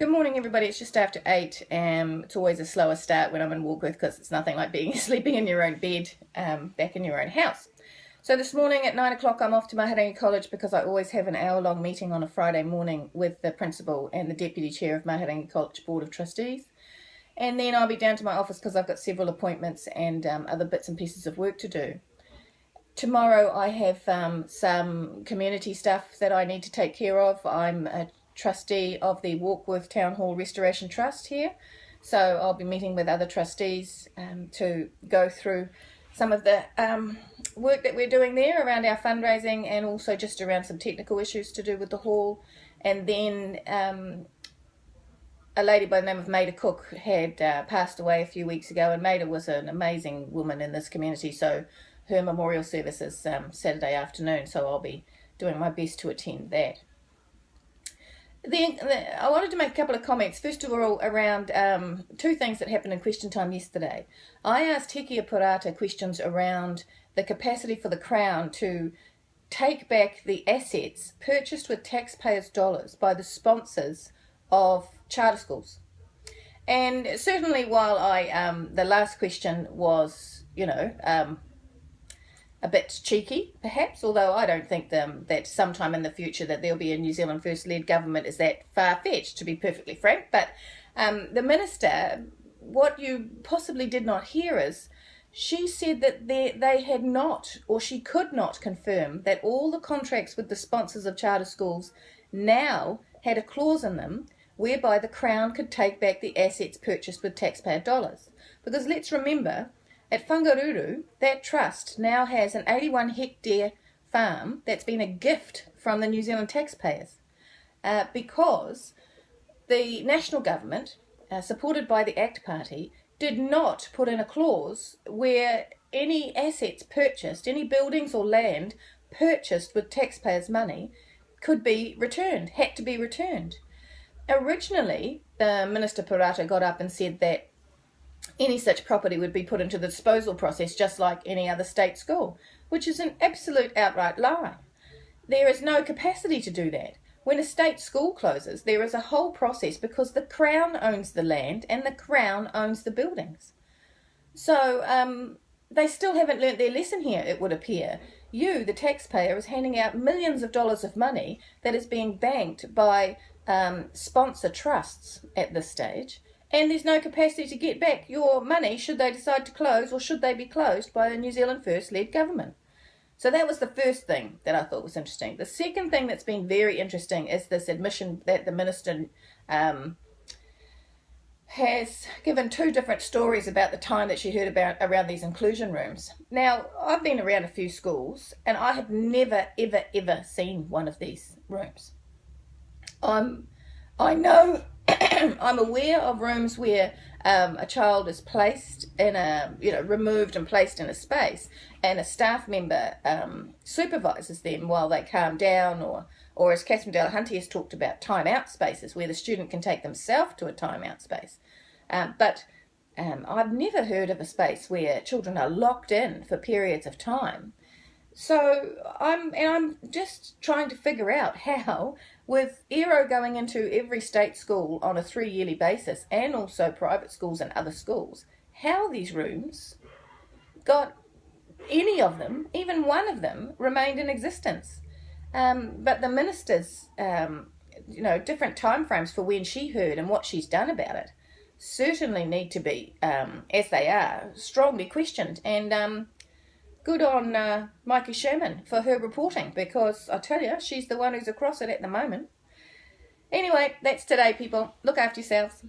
Good morning, everybody. It's just after 8. It's always a slower start when I'm in Warkworth because it's nothing like being sleeping in your own bed back in your own house. So this morning at 9 o'clock I'm off to Mahirangi College because I always have an hour-long meeting on a Friday morning with the principal and the deputy chair of Mahirangi College Board of Trustees. And then I'll be down to my office because I've got several appointments and other bits and pieces of work to do. Tomorrow I have some community stuff that I need to take care of. I'm a trustee of the Warkworth Town Hall Restoration Trust here, so I'll be meeting with other trustees to go through some of the work that we're doing there around our fundraising and also just around some technical issues to do with the hall. And then a lady by the name of Maida Cook had passed away a few weeks ago, and Maida was an amazing woman in this community, so her memorial service is Saturday afternoon, so I'll be doing my best to attend that. I wanted to make a couple of comments. First of all, around two things that happened in question time yesterday. I asked Hekia Purata questions around the capacity for the Crown to take back the assets purchased with taxpayers' dollars by the sponsors of charter schools. And certainly while the last question was, a bit cheeky, perhaps, although I don't think that sometime in the future that there'll be a New Zealand First-led government is that far-fetched, to be perfectly frank. But the minister, what you possibly did not hear is, she said that they had not, or she could not confirm that all the contracts with the sponsors of charter schools now had a clause in them whereby the Crown could take back the assets purchased with taxpayer dollars. Because let's remember, at Whangaruru, that trust now has an 81-hectare farm that's been a gift from the New Zealand taxpayers because the national government, supported by the ACT Party, did not put in a clause where any assets purchased, any buildings or land purchased with taxpayers' money could be returned, had to be returned. Originally, the Minister Purata got up and said that any such property would be put into the disposal process just like any other state school, which is an absolute outright lie. There is no capacity to do that. When a state school closes, there is a whole process because the Crown owns the land and the Crown owns the buildings. So they still haven't learnt their lesson here, it would appear. You, the taxpayer, is handing out millions of dollars of money that is being banked by sponsor trusts at this stage. And there's no capacity to get back your money should they decide to close or should they be closed by a New Zealand First-led government. So that was the first thing that I thought was interesting. The second thing that's been very interesting is this admission that the minister has given two different stories about the time that she heard about around these inclusion rooms. Now, I've been around a few schools and I have never, ever, ever seen one of these rooms. I know I'm aware of rooms where a child is placed in removed and placed in a space, and a staff member supervises them while they calm down, or as Catherine Delahunty has talked about, time-out spaces where the student can take themselves to a time-out space. But I've never heard of a space where children are locked in for periods of time. So I'm just trying to figure out how, with ERO going into every state school on a 3-yearly basis and also private schools and other schools, how these rooms got any of them, even one of them, remained in existence. But the minister's, different timeframes for when she heard and what she's done about it certainly need to be, as they are, strongly questioned. And good on Maiki Sherman for her reporting, because I tell you, she's the one who's across it at the moment. Anyway, that's today, people. Look after yourselves.